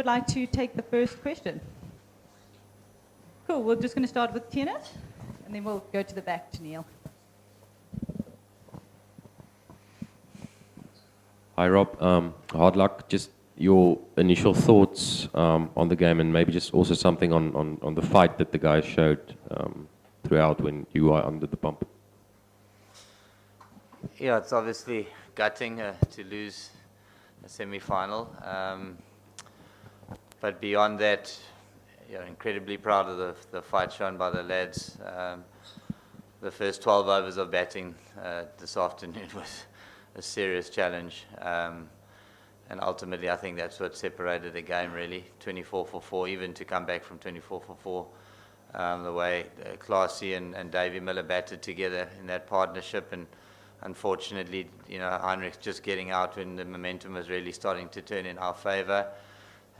would like to take the first question? Cool, we're just going to start with Tina, and then we'll go to the back to Neil. Hi Rob, hard luck. Just your initial thoughts on the game, and maybe just also something on the fight that the guys showed throughout when you are under the pump. Yeah, it's obviously gutting to lose a semi-final, but beyond that, incredibly proud of the fight shown by the lads. The first 12 overs of batting this afternoon was a serious challenge, and ultimately I think that's what separated the game really. 24 for 4, even to come back from 24 for 4, the way Classy and Davy Miller batted together in that partnership, and unfortunately, Heinrich just getting out when the momentum was really starting to turn in our favour.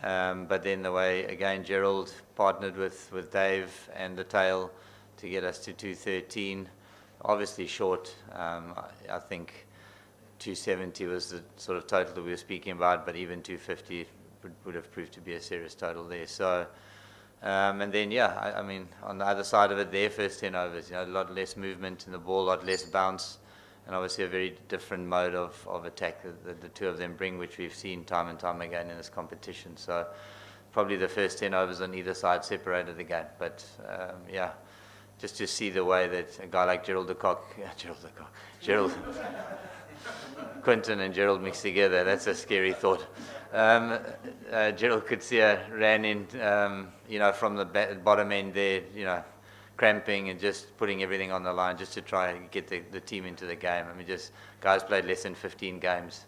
But then the way, again, Gerald partnered with Dave and the tail to get us to 213. Obviously short. I think 270 was the sort of total that we were speaking about, but even 250 would have proved to be a serious total there. So, and then, I mean, on the other side of it, their first 10 overs, a lot less movement in the ball, a lot less bounce, and obviously a very different mode of attack that the two of them bring, which we've seen time and time again in this competition. So probably the first 10 overs on either side separated the game. But just to see the way that a guy like Gerald Quinton and Gerald mixed together, that's a scary thought. Gerald Kutsia ran in, from the bottom end there, cramping and just putting everything on the line just to try and get the team into the game. I mean, just guys played less than 15 games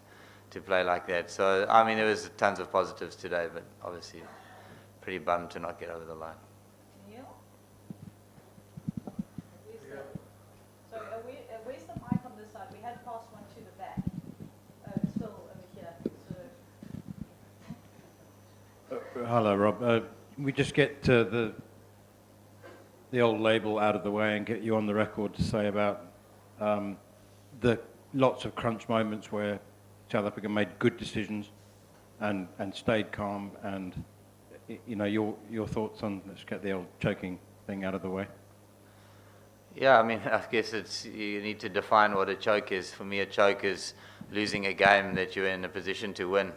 to play like that. So, I mean, there was tons of positives today, but obviously pretty bummed to not get over the line. Neil? Where's the mic on this side? We had passed one to the back. It's still over here. Hello, Rob. We just get the old label out of the way and get you on the record to say about the lots of crunch moments where South Africa made good decisions and stayed calm, and your thoughts on, let's get the old choking thing out of the way. Yeah, I mean, I guess you need to define what a choke is. For me, a choke is losing a game that you're in a position to win.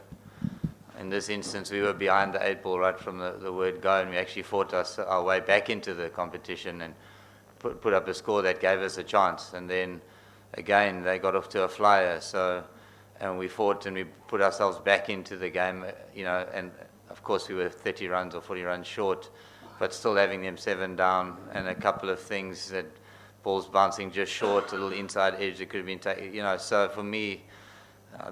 In this instance, we were behind the 8 ball right from the word go, and we actually fought our way back into the competition and put up a score that gave us a chance. And then, again, they got off to a flyer. And we fought and we put ourselves back into the game, and of course we were 30 runs or 40 runs short, but still having them 7 down, and a couple of things that balls bouncing just short, a little inside edge that could have been taken, so for me,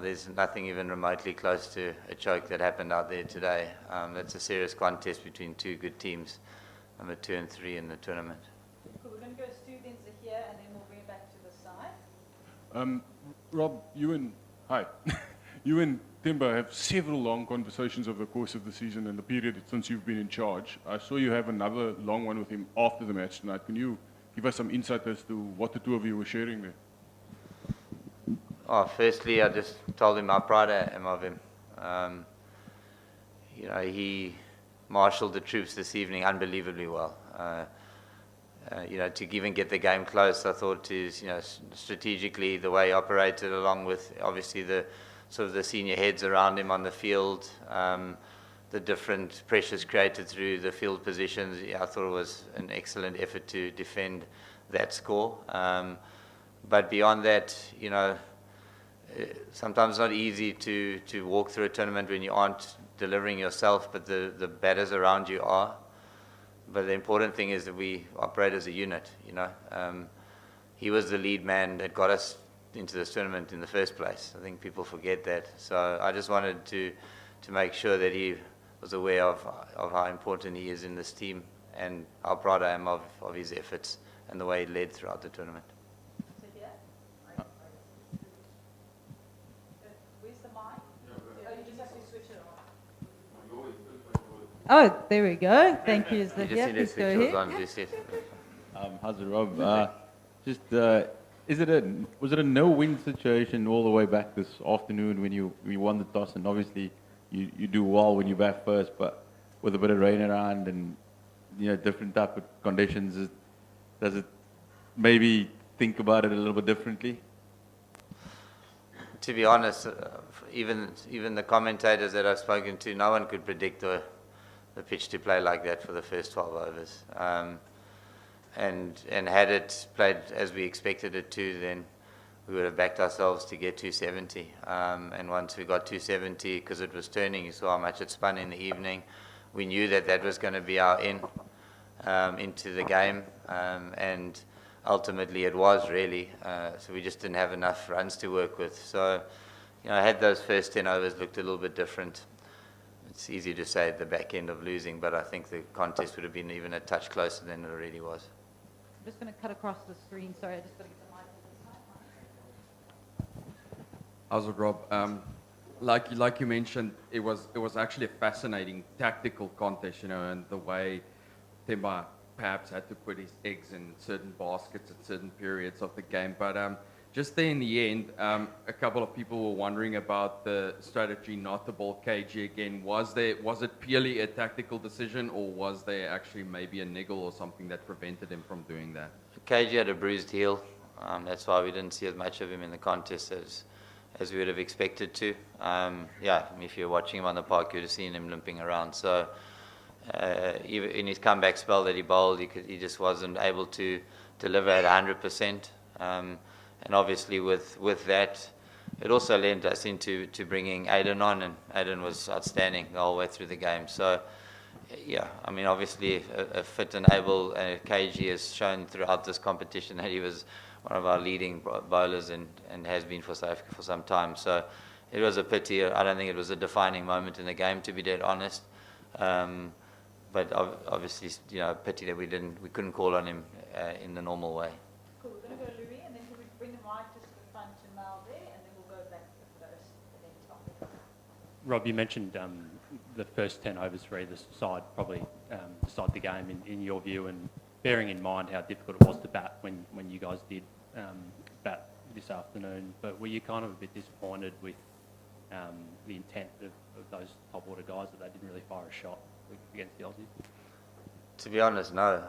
there's nothing even remotely close to a choke that happened out there today. That's a serious contest between two good teams, number 2 and 3 in the tournament. Cool. We're going to go students here, and then we'll bring it back to the side. Rob, you and Temba have several long conversations over the course of the season and the period since you've been in charge. I saw you have another long one with him after the match tonight. Can you give us some insight as to what the two of you were sharing there? Firstly, I just told him how proud I am of him. He marshaled the troops this evening unbelievably well. To even get the game close, I thought is, strategically the way he operated, along with obviously the sort of the senior heads around him on the field, the different pressures created through the field positions. I thought it was an excellent effort to defend that score. But beyond that, sometimes it's not easy to walk through a tournament when you aren't delivering yourself, but the batters around you are. But the important thing is that we operate as a unit, He was the lead man that got us into this tournament in the first place. I think people forget that. So I just wanted to make sure that he was aware of how important he is in this team and how proud I am of his efforts and the way he led throughout the tournament. Oh, there we go. Thank you, Zahir. Please go ahead. How's it, Rob? Was it a no-win situation all the way back this afternoon when you won the toss, and obviously you do well when you bat first, but with a bit of rain around and different type of conditions, does it maybe think about it a little bit differently? To be honest, even the commentators that I've spoken to, no one could predict the pitch to play like that for the first 12 overs. And had it played as we expected it to, then we would have backed ourselves to get 270. And once we got 270, because it was turning, you saw how much it spun in the evening. We knew that that was going to be our in into the game, and ultimately it was really. So we just didn't have enough runs to work with. So, had those first 10 overs looked a little bit different. It's easy to say at the back end of losing, but I think the contest would have been even a touch closer than it already was. I'm just going to cut across the screen. Sorry, I just got to get the mic. How's it, Rob? Like you mentioned, it was actually a fascinating tactical contest, and the way Temba perhaps had to put his eggs in certain baskets at certain periods of the game. But just there in the end, a couple of people were wondering about the strategy not to bowl KG again. Was it purely a tactical decision, or was there actually maybe a niggle or something that prevented him from doing that? KG had a bruised heel. That's why we didn't see as much of him in the contest as we would have expected to. If you're watching him on the park, you'd have seen him limping around. So even in his comeback spell that he bowled, he just wasn't able to deliver at 100%. And obviously with that, it also lent us into bringing Aiden on, and Aiden was outstanding the whole way through the game. So, obviously a fit and able KG has shown throughout this competition that he was one of our leading bowlers and has been for South Africa for some time. So it was a pity. I don't think it was a defining moment in the game, to be dead honest. But obviously, a pity that we couldn't call on him in the normal way. Cool. We're going to go Louis, and then can we bring the mic just to the front to Mal there, and then we'll go back to the first, and then Tom. Rob, you mentioned the first 10 overs for either side probably decide the game in your view, and bearing in mind how difficult it was to bat when you guys did bat this afternoon. But were you kind of a bit disappointed with the intent of those top order guys that they didn't really fire a shot against the Aussies? To be honest, no.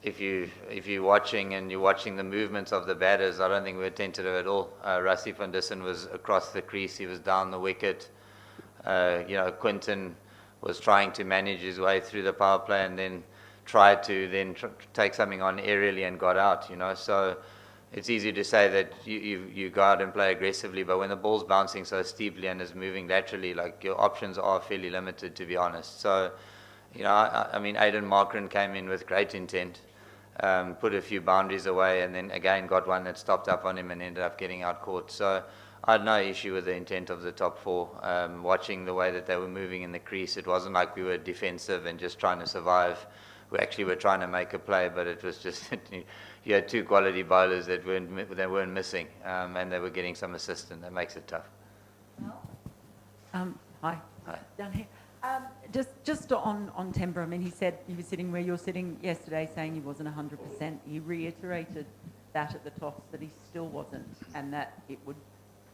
If you're watching and you're watching the movements of the batters, I don't think we were tentative at all. Rassie van Dussen was across the crease, he was down the wicket. Quinton was trying to manage his way through the power play and then tried to take something on aerially and got out. So it's easy to say that you go out and play aggressively, but when the ball's bouncing so steeply and is moving laterally, like, your options are fairly limited, to be honest. So, Aiden Markran came in with great intent, put a few boundaries away, and then again got one that stopped up on him and ended up getting out caught. So I had no issue with the intent of the top four. Watching the way that they were moving in the crease, it wasn't like we were defensive and just trying to survive. We actually were trying to make a play, but it was just you had two quality bowlers that weren't missing, and they were getting some assist, and that makes it tough. Hi. Hi. Down here. Just on Temba, he said he was sitting where you're sitting yesterday saying he wasn't 100%. He reiterated that at the toss, that he still wasn't, and that it would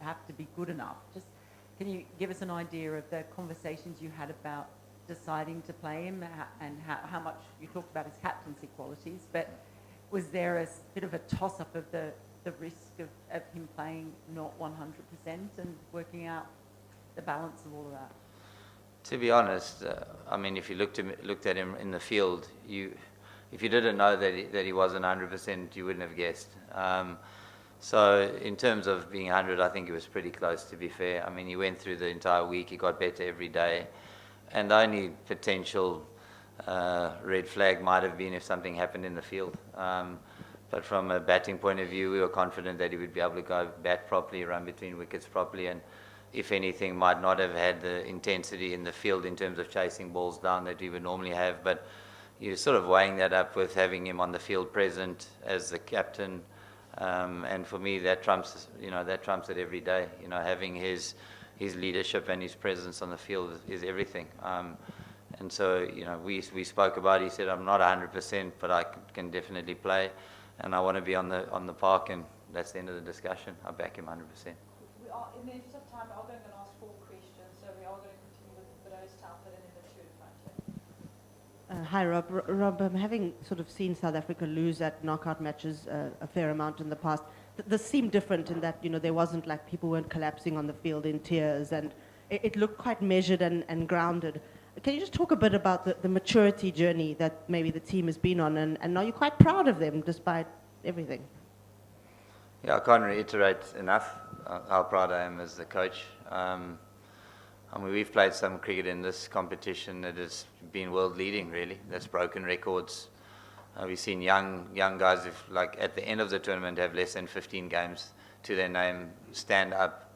have to be good enough. Just, can you give us an idea of the conversations you had about deciding to play him, and how much you talked about his captaincy qualities, but was there a bit of a toss-up of the risk of him playing not 100% and working out the balance of all of that? To be honest, if you looked at him in the field, if you didn't know that he wasn't 100%, you wouldn't have guessed. So in terms of being 100, I think he was pretty close, to be fair. He went through the entire week, he got better every day. And the only potential red flag might have been if something happened in the field. But from a batting point of view, we were confident that he would be able to go bat properly, run between wickets properly, and if anything, might not have had the intensity in the field in terms of chasing balls down that we would normally have. But you're sort of weighing that up with having him on the field present as the captain. And for me, that trumps it every day. Having his leadership and his presence on the field is everything. And so, we spoke about it. He said, I'm not 100%, but I can definitely play, and I want to be on the park, and that's the end of the discussion. I back him 100%. In the interest of time, I'll go and ask 4 questions. So Hi, Rob. Rob, having sort of seen South Africa lose at knockout matches a fair amount in the past, this seemed different in that, there wasn't like people weren't collapsing on the field in tears, and it looked quite measured and grounded. Can you just talk a bit about the maturity journey that maybe the team has been on, and are you quite proud of them despite everything? Yeah, I can't reiterate enough how proud I am as the coach. I mean, we've played some cricket in this competition that has been world leading, really. That's broken records. We've seen young guys, like at the end of the tournament, have less than 15 games to their name, stand up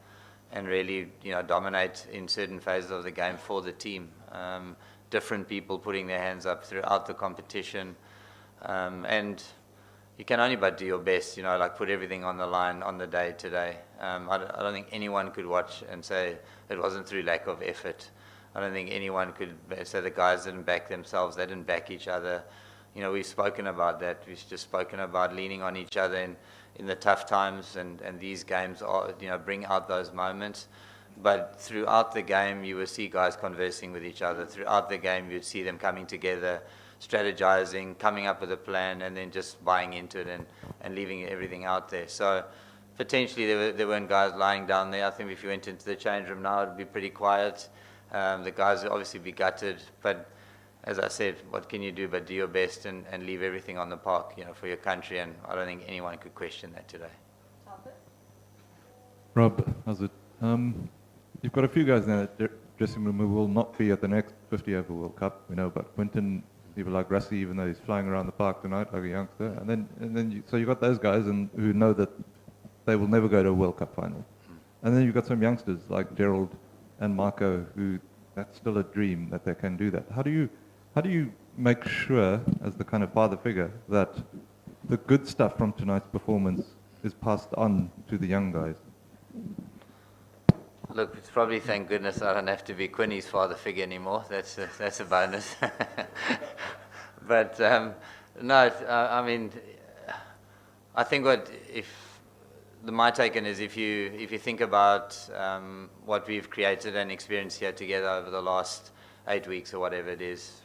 and really, dominate in certain phases of the game for the team. Different people putting their hands up throughout the competition, and you can only but do your best, like put everything on the line on the day today. I don't think anyone could watch and say it wasn't through lack of effort. I don't think anyone could say the guys didn't back themselves, they didn't back each other. We've spoken about that. We've just spoken about leaning on each other in the tough times, and these games are, bring out those moments. But throughout the game, you will see guys conversing with each other. Throughout the game, you'd see them coming together, strategizing, coming up with a plan, and then just buying into it and leaving everything out there. So potentially there weren't guys lying down there. I think if you went into the change room now, it would be pretty quiet. The guys would obviously be gutted, but as I said, what can you do but do your best and leave everything on the park, for your country, and I don't think anyone could question that today. Rob, how's it? You've got a few guys now that dressing room who will not be at the next 50 over World Cup. We know about Quinton, people like Rassie, even though he's flying around the park tonight like a youngster. And then so you've got those guys who know that they will never go to a World Cup final. And then you've got some youngsters like Gerald and Marco who that's still a dream that they can do that. How do you make sure, as the kind of father figure, that the good stuff from tonight's performance is passed on to the young guys? Look, it's probably thank goodness I don't have to be Quinny's father figure anymore. That's a bonus. But no, I mean, I think my take on is if you think about what we've created and experienced here together over the last 8 weeks or whatever it is,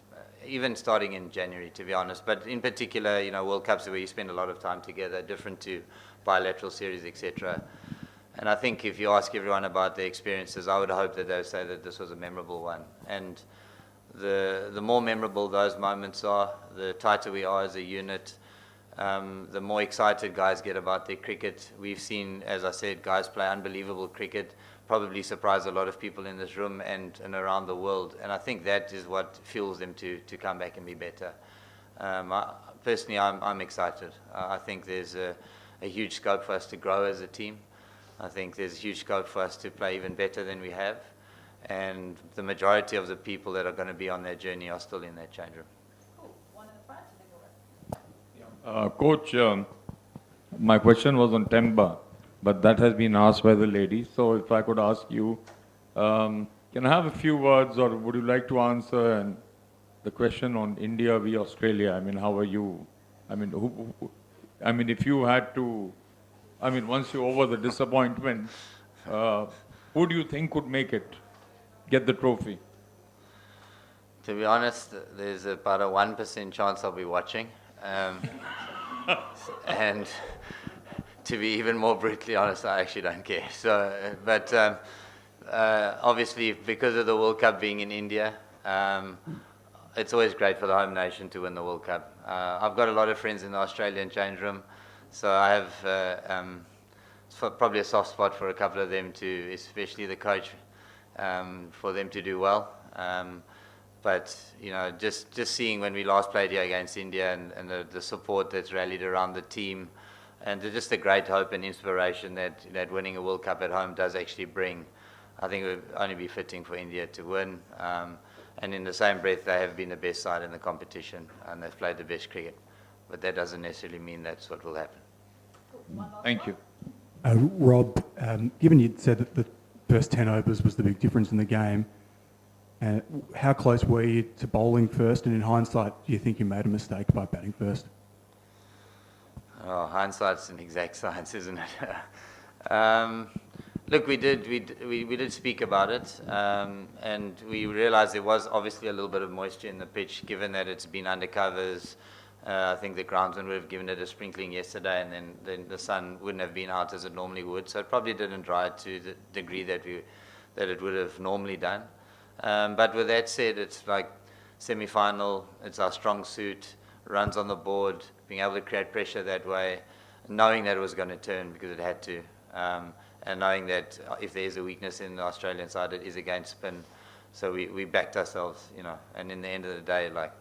even starting in January, to be honest, but in particular, World Cups where you spend a lot of time together, different to bilateral series, etc. And I think if you ask everyone about their experiences, I would hope that they would say that this was a memorable one. And the more memorable those moments are, the tighter we are as a unit, the more excited guys get about their cricket. We've seen, as I said, guys play unbelievable cricket, probably surprise a lot of people in this room and around the world. And I think that is what fuels them to come back and be better. Personally, I'm excited. I think there's a huge scope for us to grow as a team. I think there's a huge scope for us to play even better than we have. And the majority of the people that are going to be on their journey are still in that change room. Cool. One in the front and then go right. Coach, my question was on Temba, but that has been asked by the lady. So if I could ask you, can I have a few words, or would you like to answer and the question on India v Australia? I mean, how are you? I mean, if you had to, once you're over the disappointment, who do you think could get the trophy? To be honest, there's about a 1% chance I'll be watching. And to be even more brutally honest, I actually don't care. So, but obviously, because of the World Cup being in India, it's always great for the home nation to win the World Cup. I've got a lot of friends in the Australian change room, so I have probably a soft spot for a couple of them too, especially the coach, for them to do well. But just seeing when we last played here against India and the support that's rallied around the team, and just the great hope and inspiration that winning a World Cup at home does actually bring, I think it would only be fitting for India to win. And in the same breath, they have been the best side in the competition and they've played the best cricket. But that doesn't necessarily mean that's what will happen. Thank you. Rob, given you'd said that the first 10 overs was the big difference in the game, how close were you to bowling first? And in hindsight, do you think you made a mistake by batting first? Oh, hindsight's an exact science, isn't it? Look, we did speak about it, and we realised there was obviously a little bit of moisture in the pitch, given that it's been under covers. I think the groundsman would have given it a sprinkling yesterday, and then the sun wouldn't have been out as it normally would. So it probably didn't dry to the degree that it would have normally done. But with that said, it's like semi-final. It's our strong suit. Runs on the board, being able to create pressure that way, knowing that it was going to turn because it had to, and knowing that if there is a weakness in the Australian side, it is against spin. So we backed ourselves, you know. And in the end of the day, like,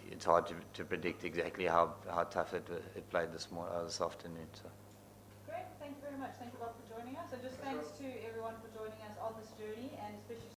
it's hard to predict exactly how tough it played this afternoon. So. Great, thank you very much. Thank you all for joining us. And just thanks to everyone for joining us on this journey, and especially